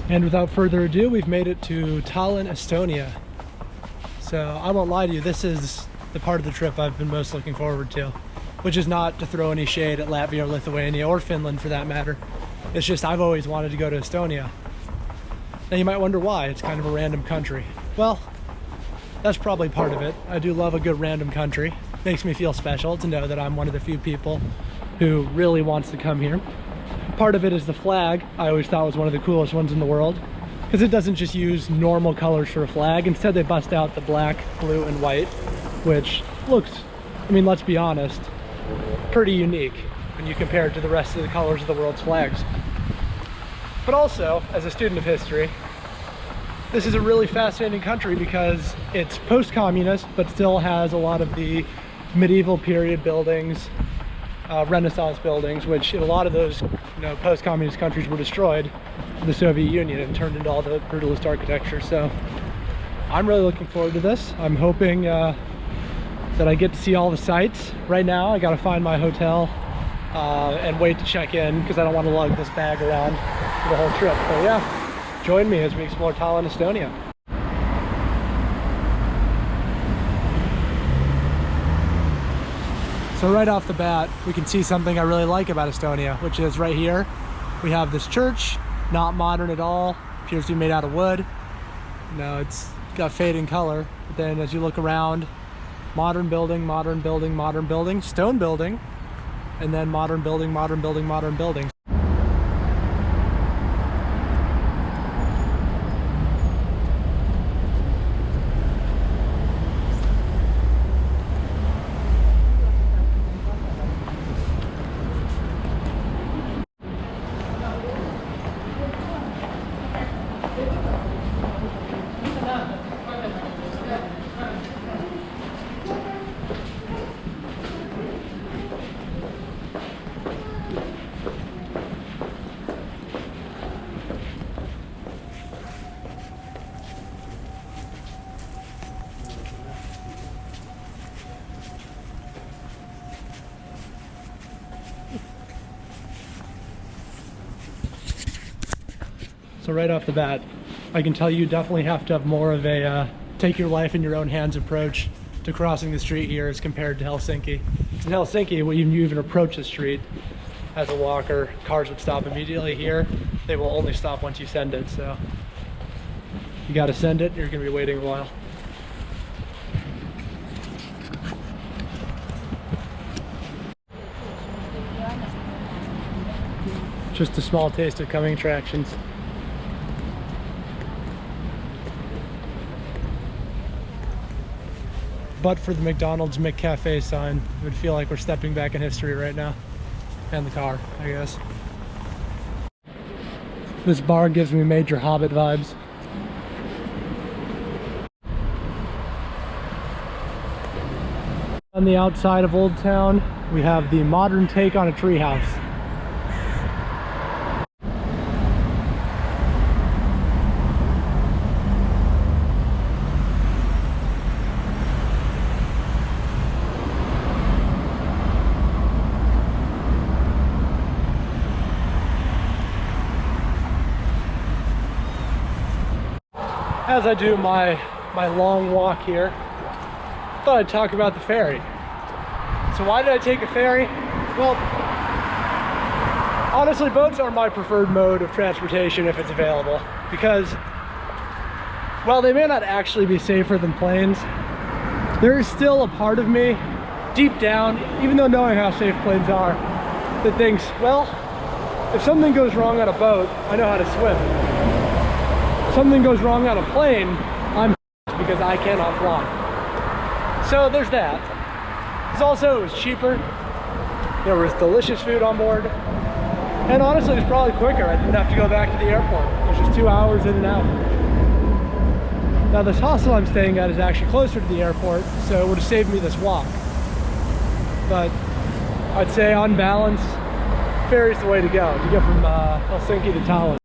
And without further ado, we've made it to Tallinn, Estonia. So I won't lie to you, this is the part of the trip I've been most looking forward to, which is not to throw any shade at Latvia or Lithuania or Finland for that matter. It's just I've always wanted to go to Estonia. Now you might wonder why, it's kind of a random country. Well, that's probably part of it. I do love a good random country. Makes me feel special to know that I'm one of the few people who really wants to come here. Part of it is the flag. I always thought was one of the coolest ones in the world because it doesn't just use normal colors for a flag. Instead they bust out the black, blue, and white, which looks, I mean, let's be honest, pretty unique when you compare it to the rest of the colors of the world's flags. But also, as a student of history, this is a really fascinating country because it's post-communist but still has a lot of the medieval period buildings, Renaissance buildings, which in a lot of those post-communist countries were destroyed in the Soviet Union and turned into all the brutalist architecture. So I'm really looking forward to this. I'm hoping that I get to see all the sights. Right now I gotta find my hotel and wait to check in because I don't want to lug this bag around for the whole trip. So yeah, join me as we explore Tallinn, Estonia. So right off the bat, we can see something I really like about Estonia, which is right here. We have this church, not modern at all, appears to be made out of wood. No, it's got fading color. But then as you look around, modern building, modern building, modern building, stone building, and then modern building, modern building, modern building. So right off the bat, I can tell you definitely have to have more of a take your life in your own hands approach to crossing the street here as compared to Helsinki. In Helsinki, when you even approach the street as a walker, cars would stop immediately. Here, they will only stop once you send it. So you gotta send it, you're gonna be waiting a while. Just a small taste of coming attractions. But for the McDonald's McCafe sign, it would feel like we're stepping back in history right now. And the car, I guess. This bar gives me major Hobbit vibes. On the outside of Old Town, we have the modern take on a treehouse. As I do my long walk here, I thought I'd talk about the ferry. So why did I take a ferry? Well, honestly, boats are my preferred mode of transportation if it's available, because while they may not actually be safer than planes, there is still a part of me, deep down, even though knowing how safe planes are, that thinks, well, if something goes wrong on a boat, I know how to swim. Something goes wrong on a plane, I'm because I cannot fly. So there's that. It's also, it was cheaper. There was delicious food on board. And honestly, it's probably quicker. I didn't have to go back to the airport. It was just 2 hours in and out. Now this hostel I'm staying at is actually closer to the airport, so it would have saved me this walk. But I'd say on balance, ferry's the way to go to get from Helsinki to Tallinn.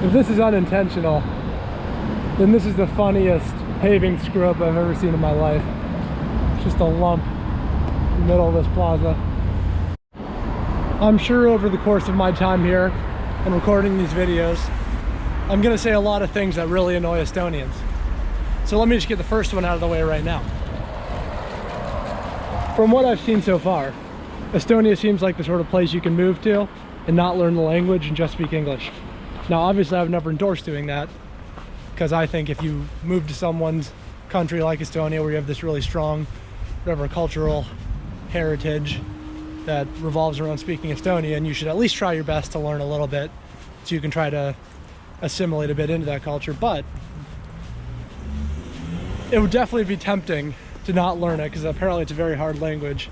If this is unintentional, then this is the funniest paving screw-up I've ever seen in my life. It's just a lump in the middle of this plaza. I'm sure over the course of my time here and recording these videos, I'm gonna say a lot of things that really annoy Estonians. So let me just get the first one out of the way right now. From what I've seen so far, Estonia seems like the sort of place you can move to and not learn the language and just speak English. Now, obviously, I've never endorsed doing that, because I think if you move to someone's country like Estonia, where you have this really strong, whatever, cultural heritage that revolves around speaking Estonian, you should at least try your best to learn a little bit so you can try to assimilate a bit into that culture. But it would definitely be tempting to not learn it, because apparently it's a very hard language.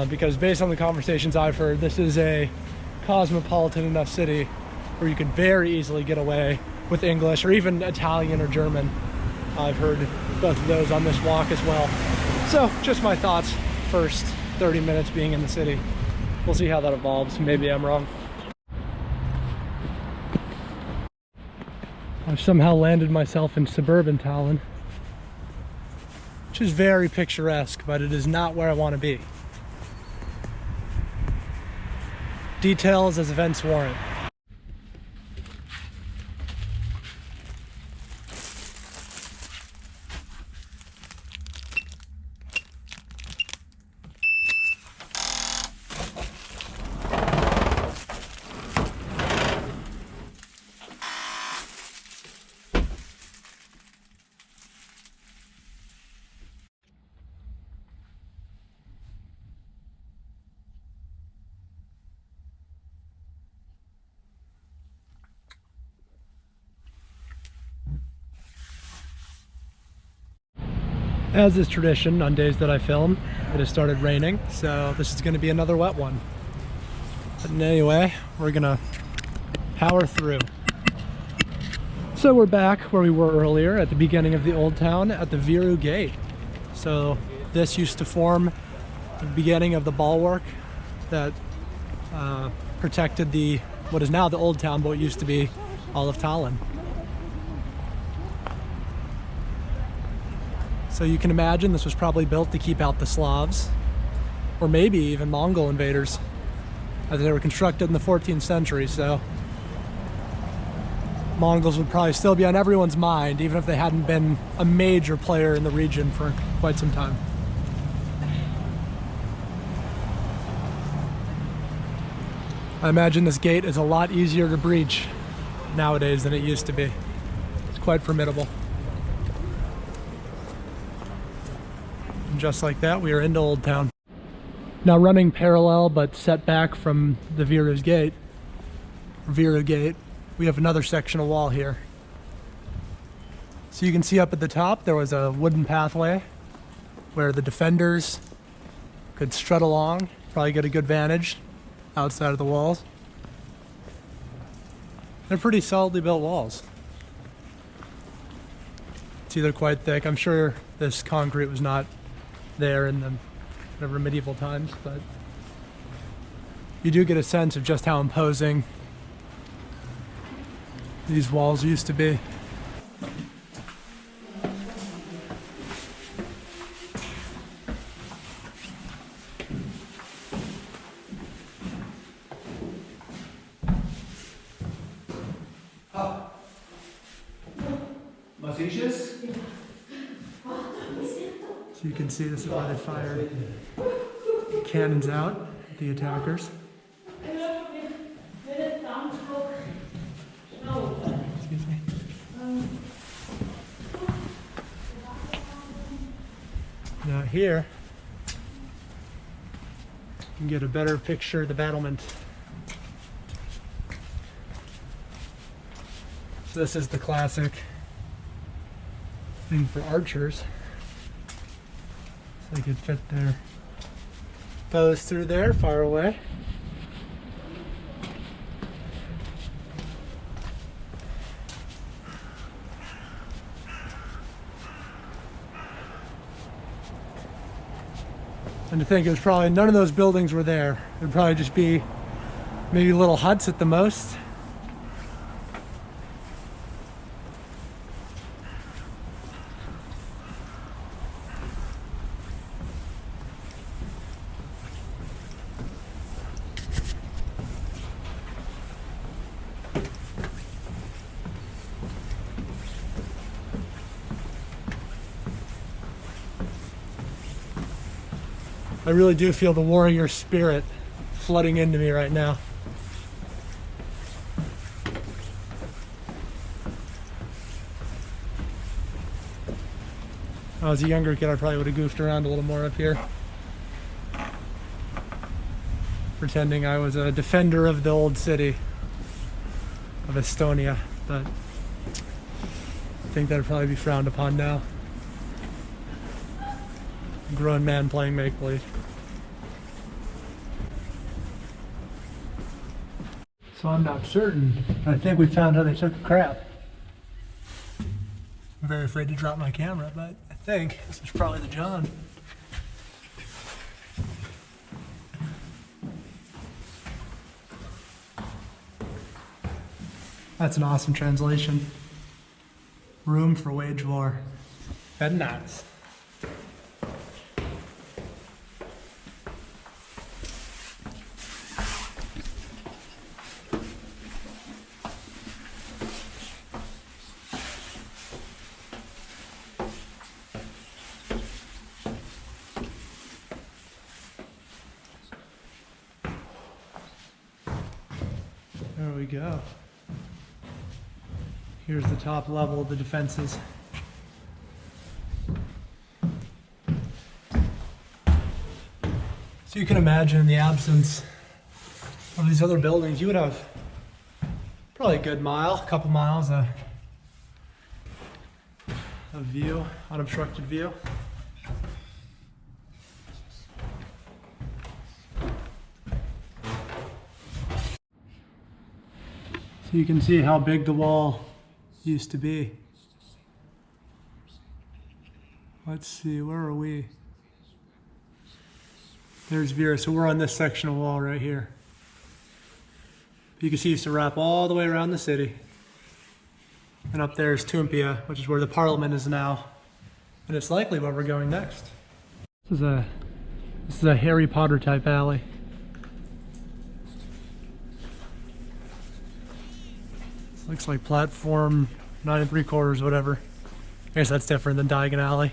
Because based on the conversations I've heard, this is a cosmopolitan enough city where you could very easily get away with English or even Italian or German. I've heard both of those on this walk as well. So just my thoughts, first 30 minutes being in the city. We'll see how that evolves. Maybe I'm wrong. I've somehow landed myself in suburban Tallinn, which is very picturesque, but it is not where I want to be. Details as events warrant. As is tradition on days that I film, it has started raining, so this is going to be another wet one. But anyway, we're gonna power through. So we're back where we were earlier at the beginning of the old town at the Viru Gate. So this used to form the beginning of the bulwark that protected what is now the old town, but what used to be all of Tallinn. So you can imagine this was probably built to keep out the Slavs, or maybe even Mongol invaders, as they were constructed in the 14th century. So Mongols would probably still be on everyone's mind, even if they hadn't been a major player in the region for quite some time. I imagine this gate is a lot easier to breach nowadays than it used to be. It's quite formidable. And just like that, we are into Old Town. Now, running parallel but set back from the Viru Gate, we have another section of wall here. So you can see up at the top there was a wooden pathway where the defenders could strut along, probably get a good vantage outside of the walls. They're pretty solidly built walls. It's either quite thick. I'm sure this concrete was not there in the whatever medieval times, but you do get a sense of just how imposing these walls used to be. So you can see this is why they fired cannons out at the attackers. Excuse me. Now here, you can get a better picture of the battlement. So this is the classic thing for archers. So they could fit their bows through there, far away. And to think it was probably none of those buildings were there. It would probably just be maybe little huts at the most. I really do feel the warrior spirit flooding into me right now. When I was a younger kid, I probably would have goofed around a little more up here, pretending I was a defender of the old city of Estonia, but I think that'd probably be frowned upon now. A grown man playing make-believe. So I'm not certain, but I think we found how they took a crap. I'm very afraid to drop my camera, but I think this is probably the John. That's an awesome translation. Room for wage war. Very nice. There we go. Here's the top level of the defenses. So you can imagine, in the absence of these other buildings, you would have probably a good mile, a couple miles of view, unobstructed view. So you can see how big the wall used to be. Let's see, where are we? There's Viru, so we're on this section of wall right here. You can see it used to wrap all the way around the city. And up there is Toompea, which is where the parliament is now. And it's likely where we're going next. This is a Harry Potter type alley. This looks like platform 9 3/4, whatever. I guess that's different than Diagon Alley.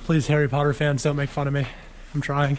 Please, Harry Potter fans, don't make fun of me. I'm trying.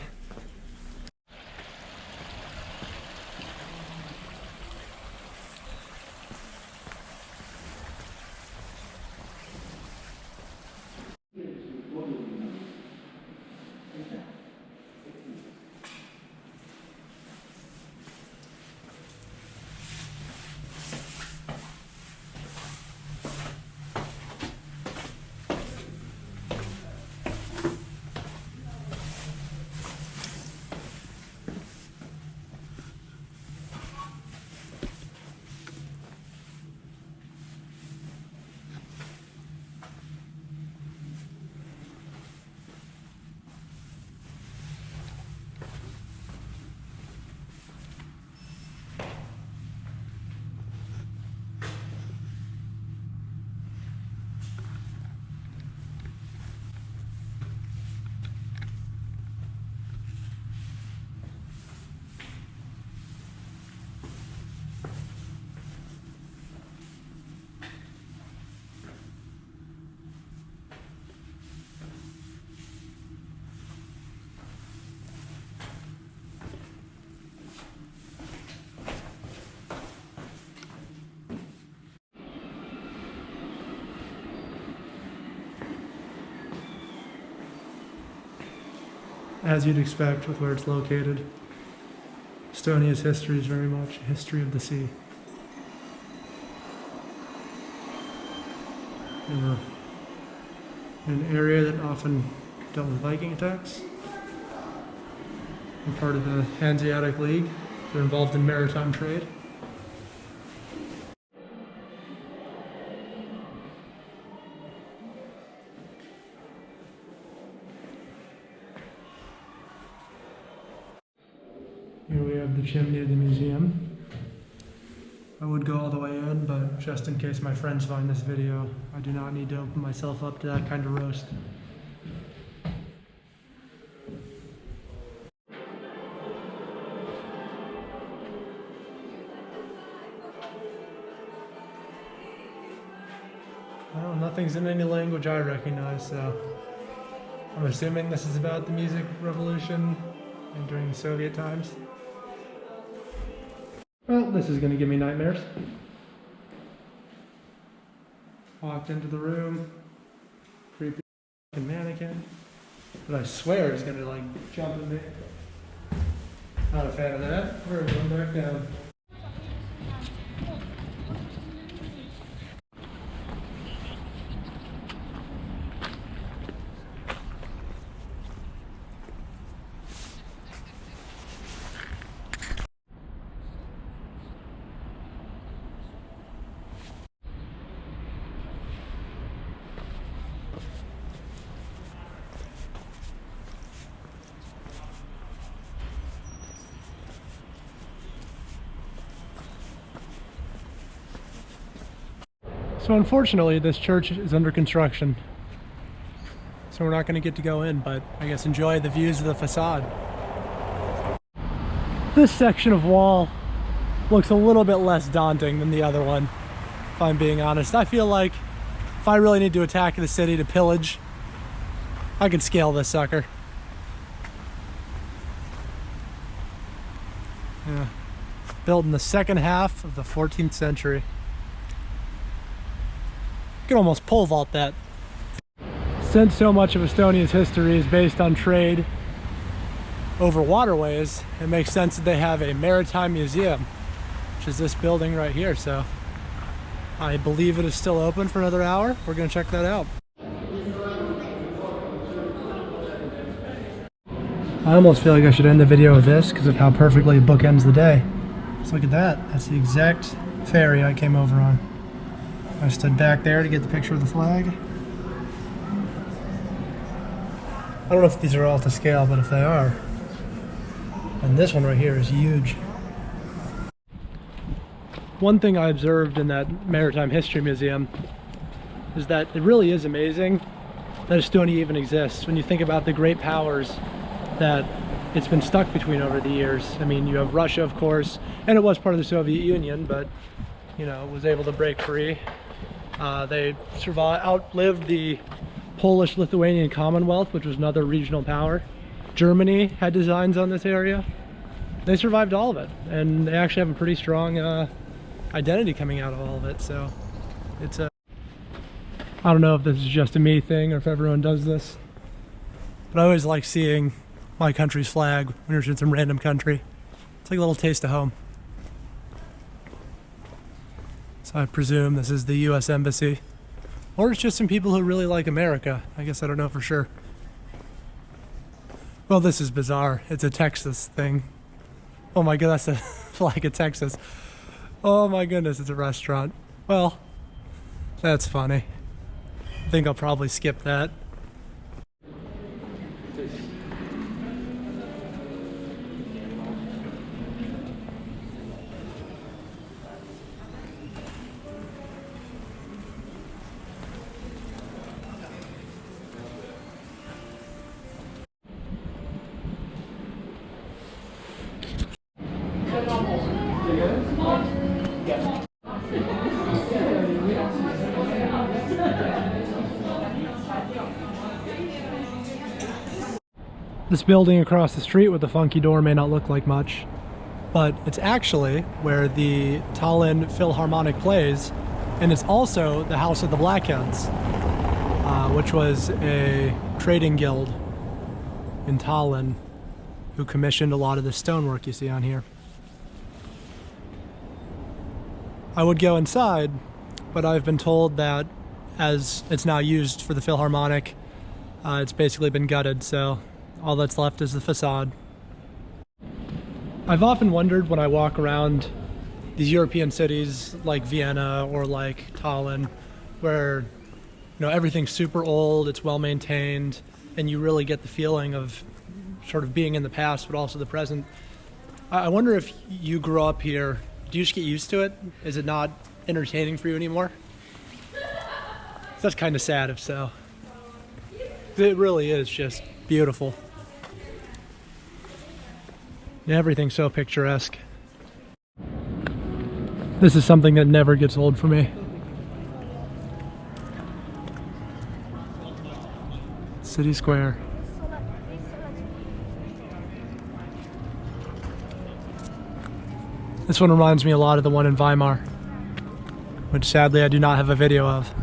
As you'd expect with where it's located, Estonia's history is very much a history of the sea. They were in an area that often dealt with Viking attacks. They're part of the Hanseatic League. They're involved in maritime trade. Here we have the chimney of the museum. I would go all the way in, but just in case my friends find this video, I do not need to open myself up to that kind of roast. Well, nothing's in any language I recognize, so I'm assuming this is about the music revolution and during the Soviet times. Well, this is gonna give me nightmares. Walked into the room, creepy mannequin, but I swear it's gonna like jump at me. Not a fan of that. We're going back down. So unfortunately, this church is under construction. So we're not going to get to go in, but I guess enjoy the views of the facade. This section of wall looks a little bit less daunting than the other one, if I'm being honest. I feel like if I really need to attack the city to pillage, I could scale this sucker. Yeah. Built in the second half of the 14th century. You can almost pole vault that. Since so much of Estonia's history is based on trade over waterways, it makes sense that they have a Maritime Museum, which is this building right here. So I believe it is still open for another hour. We're going to check that out. I almost feel like I should end the video with this because of how perfectly it bookends the day. Just look at that. That's the exact ferry I came over on. I stood back there to get the picture of the flag. I don't know if these are all to scale, but if they are, and this one right here is huge. One thing I observed in that Maritime History Museum is that it really is amazing that Estonia even exists when you think about the great powers that it's been stuck between over the years. I mean, you have Russia, of course, and it was part of the Soviet Union, but you know, was able to break free. They outlived the Polish-Lithuanian Commonwealth, which was another regional power. Germany had designs on this area. They survived all of it, and they actually have a pretty strong identity coming out of all of it. So it's a I don't know if this is just a me thing or if everyone does this, but I always like seeing my country's flag when you're in some random country. It's like a little taste of home. So I presume this is the US Embassy. Or it's just some people who really like America. I guess I don't know for sure. Well, this is bizarre. It's a Texas thing. Oh my god, that's a flag of Texas. Oh my goodness, it's a restaurant. Well, that's funny. I think I'll probably skip that. This building across the street with the funky door may not look like much, but it's actually where the Tallinn Philharmonic plays, and it's also the House of the Blackheads, which was a trading guild in Tallinn who commissioned a lot of the stonework you see on here. I would go inside, but I've been told that as it's now used for the Philharmonic, it's basically been gutted, so all that's left is the facade. I've often wondered when I walk around these European cities like Vienna or like Tallinn, where you know everything's super old, it's well maintained, and you really get the feeling of sort of being in the past but also the present. I wonder if you grew up here, do you just get used to it? Is it not entertaining for you anymore? That's kind of sad if so. It really is just beautiful. Everything's so picturesque. This is something that never gets old for me. City Square. This one reminds me a lot of the one in Weimar, which sadly I do not have a video of.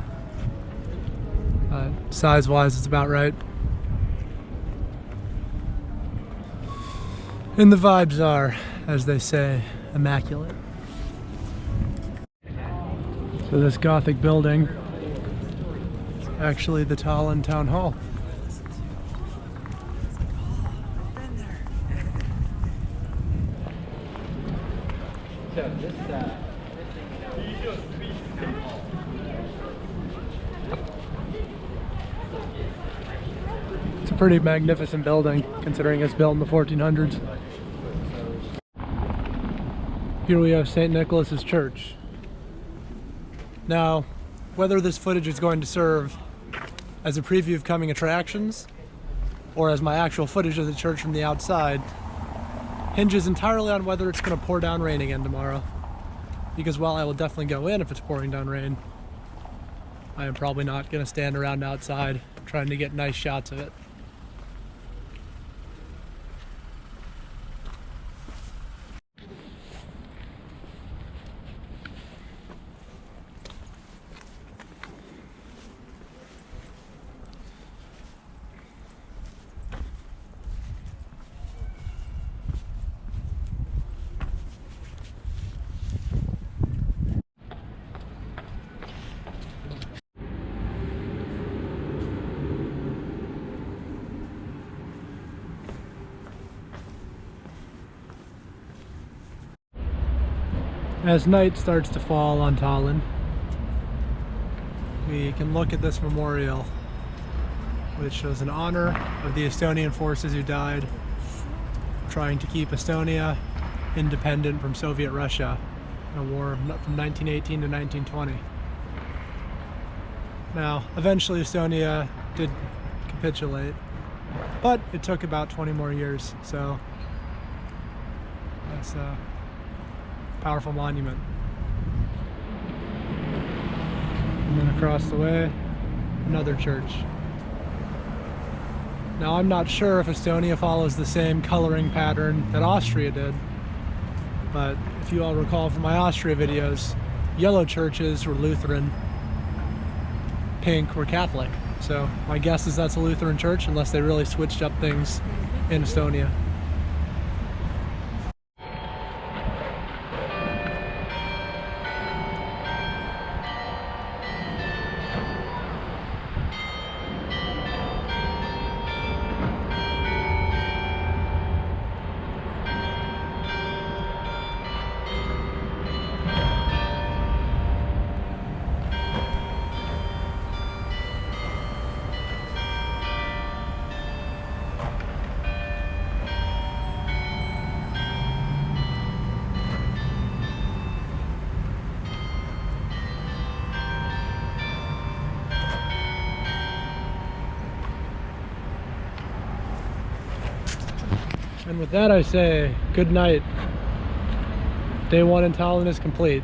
Size-wise, it's about right. And the vibes are, as they say, immaculate. So this Gothic building is actually the Tallinn Town Hall. It's a pretty magnificent building, considering it's built in the 1400s. Here we have St. Nicholas's Church. Now, whether this footage is going to serve as a preview of coming attractions or as my actual footage of the church from the outside hinges entirely on whether it's going to pour down rain again tomorrow. Because while I will definitely go in if it's pouring down rain, I am probably not going to stand around outside trying to get nice shots of it. As night starts to fall on Tallinn, we can look at this memorial, which shows an honor of the Estonian forces who died trying to keep Estonia independent from Soviet Russia in a war from 1918 to 1920. Now, eventually Estonia did capitulate, but it took about 20 more years, so that's powerful monument. And then across the way, another church. Now I'm not sure if Estonia follows the same coloring pattern that Austria did, but if you all recall from my Austria videos, yellow churches were Lutheran, pink were Catholic. So my guess is that's a Lutheran church unless they really switched up things in Estonia. And with that I say, good night. Day one in Tallinn is complete.